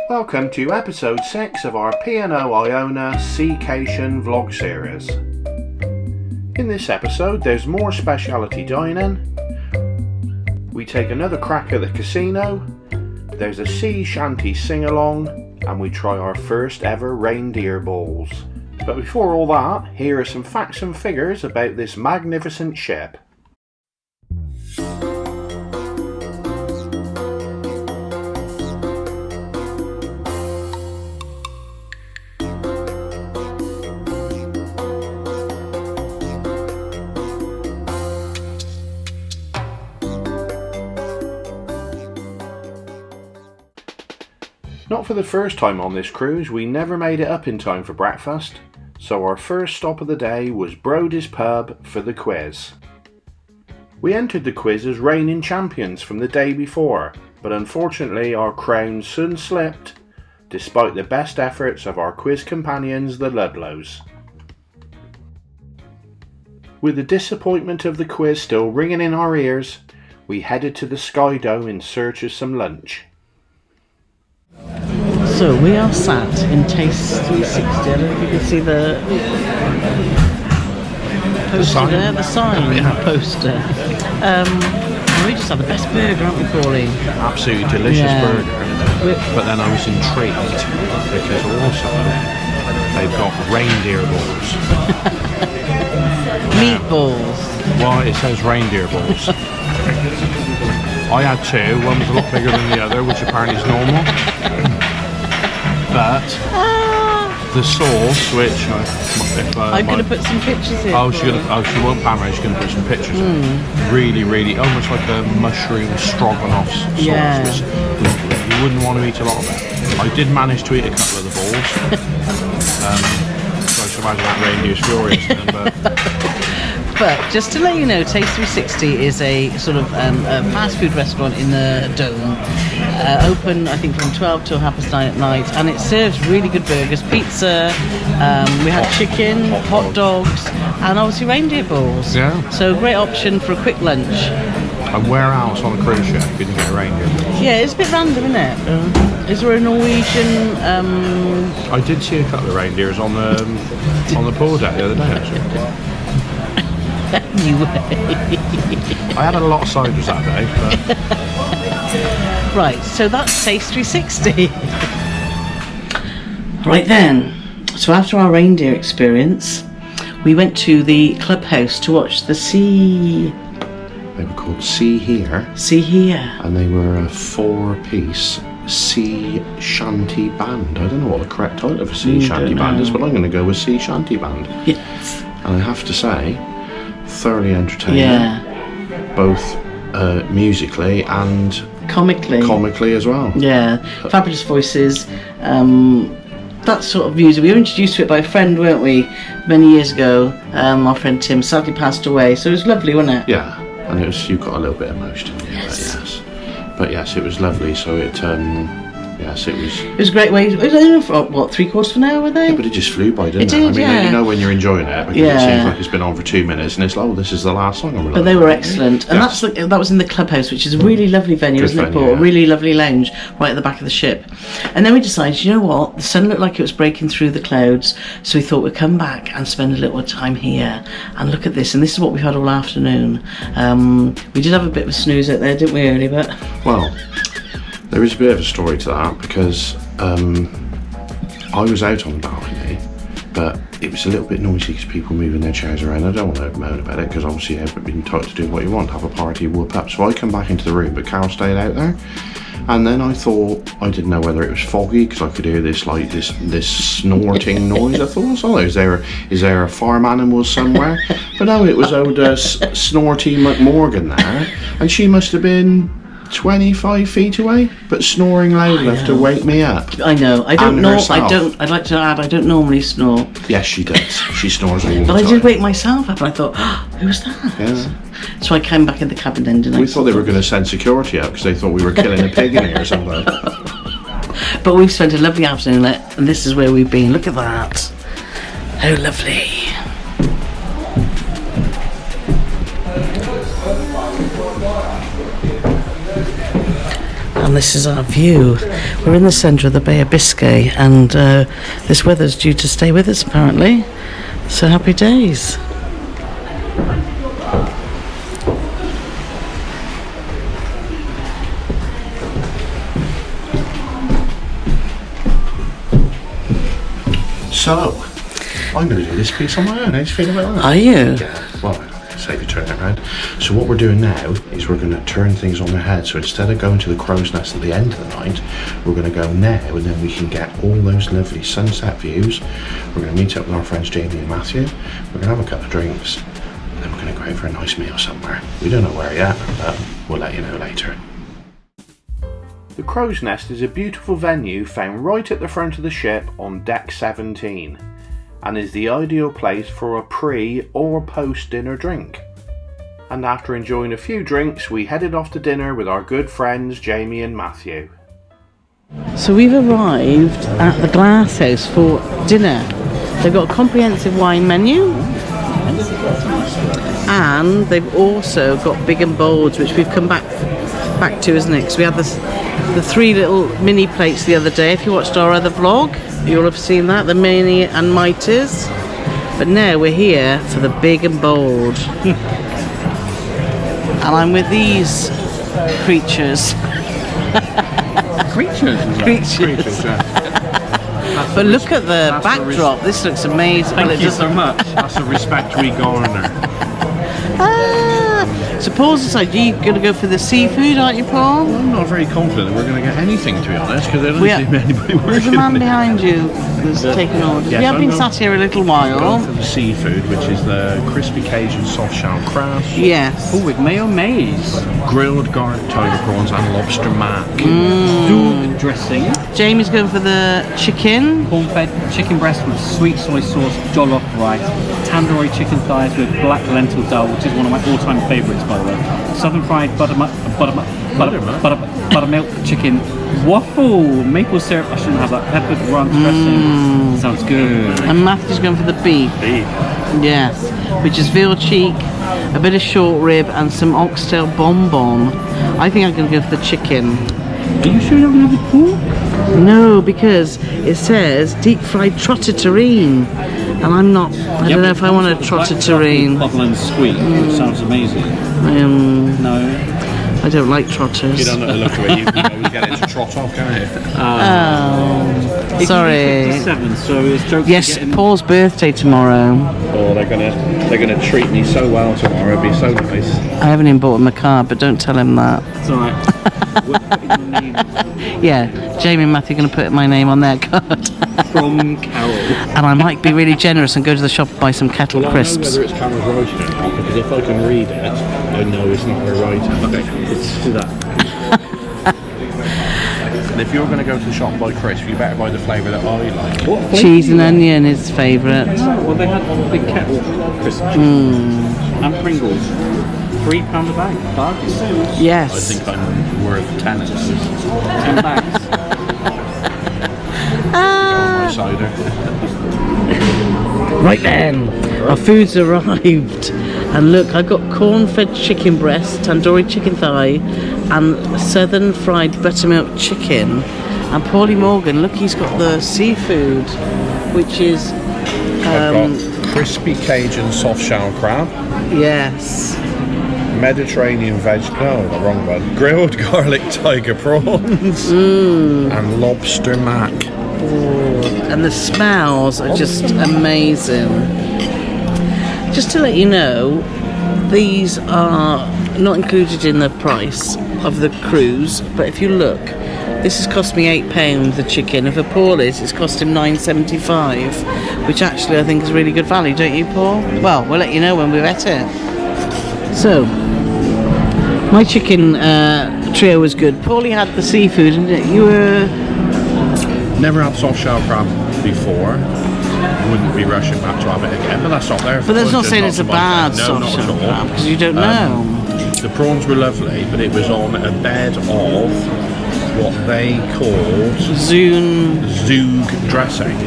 Welcome to episode 6 of our P&O Iona Seacation vlog series. In this episode there's more speciality dining, we take another crack at the casino, there's a Sea Shanty Singalong, and we try our first ever reindeer balls. But before all that, here are some facts and figures about this magnificent ship. Not for the first time on this cruise, we never made it up in time for breakfast, so our first stop of the day was Brodie's pub for the quiz. We entered the quiz as reigning champions from the day before, but unfortunately our crown soon slipped, despite the best efforts of our quiz companions, the Ludlows. With the disappointment of the quiz still ringing in our ears, we headed to the Sky Dome in search of some lunch. So we are sat in Taste 360. I don't know if you can see the poster there, the sign poster. We just had the best burger, aren't we, Carole? Absolutely delicious burger. But then I was intrigued because also they've got reindeer balls. Meatballs. Well, it says reindeer balls. I had two, one was a lot bigger than the other, which apparently is normal. But the sauce, which I'm going to put some pictures in. She won't camera. She's going to put some pictures in. Really, almost like a mushroom stroganoff sauce. Yeah. Which you wouldn't want to eat a lot of it. I did manage to eat a couple of the balls. So I should imagine that reindeer's furious at them, But just to let you know, Taste 360 is a sort of a fast food restaurant in the Dome. Open, I think, from 12 till 9:30 at night, and it serves really good burgers, pizza. We had chicken, hot dogs, and obviously reindeer balls. Yeah. So great option for a quick lunch. And where else on a cruise ship could you get reindeer balls? Yeah, it's a bit random, isn't it? Is there a Norwegian? I did see a couple of reindeers on the pool deck the other day, actually. I had a lot of ciders that day. But... Right, so that's Taste 360. Right then, so after our reindeer experience, we went to the Clubhouse to watch the Sea... They were called Sea Here. Sea Here. And they were a 4-piece Sea Shanty Band. I don't know what the correct title of a Sea Shanty Band is, but I'm going to go with Sea Shanty Band. Yes. And I have to say, thoroughly entertaining. Yeah. Both musically and comically as well. Yeah, fabulous voices. That sort of music, we were introduced to it by a friend, weren't we, many years ago. Our friend Tim sadly passed away, so it was lovely, wasn't it? Yeah, and you got a little bit emotional. Yes. But yes, it was lovely. So it It was a great way. It was only for what, 3/4 of an hour, were they? Yeah, but it just flew by, didn't it? Did, I mean, yeah. You know when you're enjoying it because it seems like it's been on for 2 minutes, and it's like, oh, this is the last song. But they were excellent, and that was in the Clubhouse, which is a really lovely venue, isn't it, Paul? A really lovely lounge right at the back of the ship. And then we decided, you know what? The sun looked like it was breaking through the clouds, so we thought we'd come back and spend a little time here and look at this. And this is what we've had all afternoon. We did have a bit of a snooze out there, didn't we, early? But well, there is a bit of a story to that because I was out on the balcony, but it was a little bit noisy because people moving their chairs around. I don't want to moan about it because obviously you've been taught to do what you want, have a party, whoop up. So I come back into the room, but Carole stayed out there. And then I thought, I didn't know whether it was foggy because I could hear this snorting noise. I thought, oh, is there a farm animal somewhere? But no, it was old Snorty McMorgan there, and she must have been 25 feet away, but snoring loud enough to wake me up. I know. I'd like to add, I don't normally snore. Yes, she does. She snores all the time. But I did wake myself up and I thought, oh, who's that? Yeah. So I came back in the cabin then, didn't I? We thought they were going to send security up because they thought we were killing a pig in here or something. But we've spent a lovely afternoon and this is where we've been. Look at that. How lovely. And this is our view. We're in the centre of the Bay of Biscay, and this weather's due to stay with us apparently. So happy days. So, I'm going to do this piece on my own. How do you feel about that? Are you? Yeah, well, save you turning it around. So what we're doing now is we're going to turn things on their head. So instead of going to the crow's nest at the end of the night, we're going to go now, and then we can get all those lovely sunset views. We're going to meet up with our friends Jamie and Matthew. We're going to have a couple of drinks, and then we're going to go out for a nice meal somewhere. We don't know where yet, but we'll let you know later. The Crow's Nest is a beautiful venue found right at the front of the ship on deck 17, and is the ideal place for a pre or post dinner drink. And after enjoying a few drinks, we headed off to dinner with our good friends Jamie and Matthew. So we've arrived at the Glasshouse for dinner. They've got a comprehensive wine menu, and they've also got big and bolds, which we've come back to, isn't it? Because we had the 3 little mini plates the other day. If you watched our other vlog, you'll have seen that, the mini and mitres. But now we're here for the big and bold. And I'm with these creatures. Creatures. But look at the backdrop. This looks amazing. Thank you so much. That's a respect we garner. So Paul's decided you're going to go for the seafood, aren't you, Paul? Well, I'm not very confident that we're going to get anything, to be honest, because I don't see anybody working. There's a man behind you that's taking orders. Yes, we have been sat here a little while. Going for the seafood, which is the crispy Cajun soft shell crab. Yes. Oh, with mayo maize. Grilled garlic tiger prawns and lobster mac. Zug dressing. Jamie's going for the chicken. Corn-fed chicken breast with sweet soy sauce, jollof rice. Tandoori chicken thighs with black lentil dal, which is one of my all-time favourites, by the way. Southern fried buttermilk chicken waffle, maple syrup. I shouldn't have that. Peppered ranch dressing. Sounds good. And Matthew's going for the beef. Yes, which is veal cheek, a bit of short rib, and some oxtail bonbon. I think I'm going to go for the chicken. Are you sure you're going to have the pork? No, because it says deep fried trotter terrine, and I'm not. I don't know if I want a trotter terrine. Bubbling squeak, which sounds amazing. No. I don't like trotters. You don't know the look of it. You always get it to trot off, can't you? Oh, sorry. 57, so it's jokes. Yes, Paul's birthday tomorrow. Oh, they're gonna treat me so well tomorrow. It'll be so nice. I haven't even bought him a card, but don't tell him that. It's alright. We're putting your name Yeah, Jamie and Matthew are going to put my name on their card. from Carole. And I might be really generous and go to the shop and buy some kettle crisps. I know whether it's Cameron's writing or not, because if I can read it, I know it's not her writing. Okay, let's do that. And if you're going to go to the shop and buy crisps, you better buy the flavour that I like. What? Cheese and onion is favourite. Well, they had big kettle crisps and Pringles. £3 a bag. Bargain. Yes. I think I'm worth 10 of those. 10 bags. My cider. Right then, our food's arrived. And look, I got corn-fed chicken breast, tandoori chicken thigh, and southern fried buttermilk chicken. And Paulie Morgan, look, he's got the seafood, which is I've got crispy Cajun soft shell crab. yes. Mediterranean no, the wrong one. Grilled garlic tiger prawns and lobster mac. And the smells are just amazing. Just to let you know, these are not included in the price of the cruise, but if you look, this has cost me £8, the chicken. And for Paul it's cost him $9.75, which actually I think is really good value, don't you, Paul? Well, we'll let you know when we've at it. So, my chicken trio was good. Paulie had the seafood, and you were... Never had soft shell crab before. Wouldn't be rushing back to have it again, but that's not there. But that's not saying it's a bad no, soft not shell at all. crab, because you don't know. The prawns were lovely, but it was on a bed of what they called Zug dressing.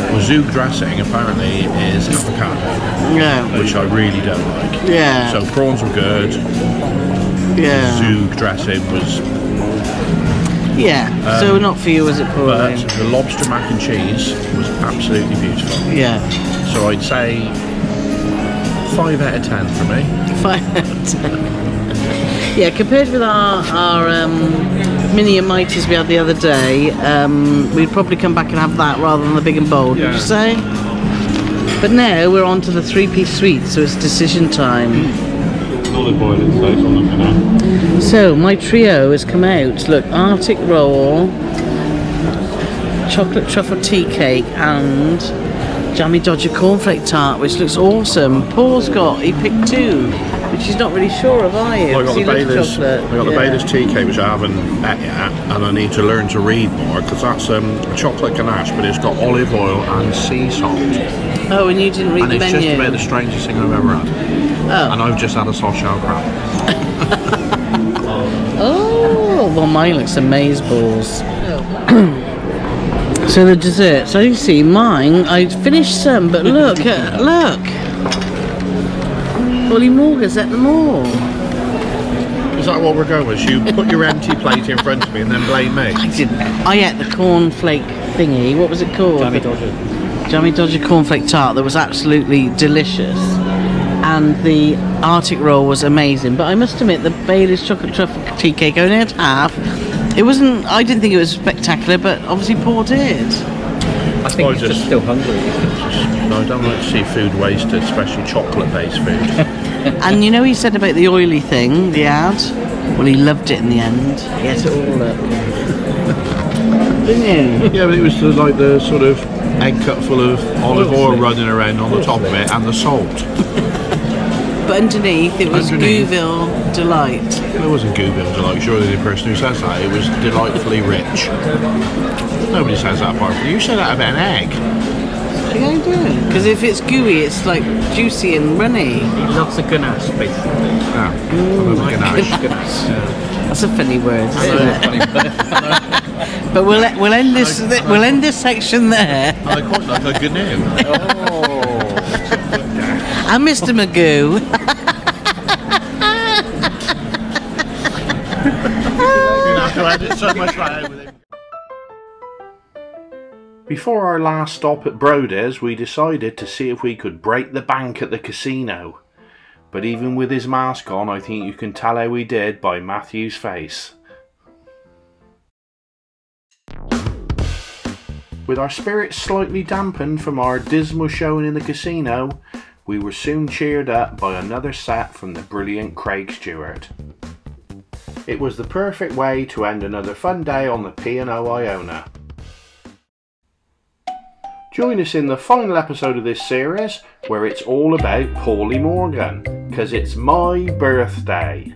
Well, Zug dressing apparently is avocado, which I really don't like. Yeah. So prawns were good. Yeah. Zug dressing was Yeah, so not for you, was it, but Pauline? the lobster mac and cheese was absolutely beautiful. Yeah. So I'd say 5 out of 10 for me. 5 out of 10. Yeah, compared with our mini and mighties we had the other day, we'd probably come back and have that rather than the big and bold, would you say? But now we're on to the 3-piece suite, so it's decision time. Olive oil in place on them now. So my trio has come out. Look, Arctic roll, chocolate truffle tea cake, and jammy dodger cornflake tart, which looks awesome. Paul's he picked 2, which he's not really sure of, are you? I got He the loves Bailey's. chocolate. I got the Bailey's tea cake, which I haven't met yet, and I need to learn to read more because that's a chocolate ganache, but it's got olive oil and sea salt, and Oh, and you didn't read the it's menu. just about the strangest thing I've ever had. Oh. And I've just had a soft shell crab. Oh, well, mine looks amazeballs. So the desserts, I see mine. I finished some, but look, look. Ollie Morgan's at them all. Is that what we're going with? You put your empty plate in front of me and then blame me? I didn't. I ate the cornflake thingy. What was it called? Jammy Dodger. Jammy Dodger cornflake tart that was absolutely delicious. And the Arctic roll was amazing. But I must admit, the Bailey's chocolate truffle tea cake I only had half. It wasn't. I didn't think it was spectacular, but obviously Paul did. I think he's just still hungry. I don't like to see food wasted, especially chocolate-based food. And you know, he said about the oily thing, the ad. Well, he loved it in the end. He ate it all up. Didn't you? Yeah, but it was like the sort of egg cut full of olive oil running around on the top of it and the salt. But underneath, it was Underneath. Gouville Delight. It wasn't Gouville Delight, surely the person who says that, it was delightfully rich. Nobody says that apart from you. You say that about an egg. Yeah, I do. Because if it's gooey, it's like juicy and runny. He loves a ganache, basically. Yeah, I love a ganache. That's a funny word, isn't it? But we'll end this section there. I quite like a good name. I'm Mr. Magoo. Before our last stop at Broder's, we decided to see if we could break the bank at the casino. But even with his mask on, I think you can tell how we did by Matthew's face. With our spirits slightly dampened from our dismal showing in the casino, we were soon cheered up by another set from the brilliant Craig Stewart. It was the perfect way to end another fun day on the P&O Iona. Join us in the final episode of this series, where it's all about Paulie Morgan, 'cause it's my birthday.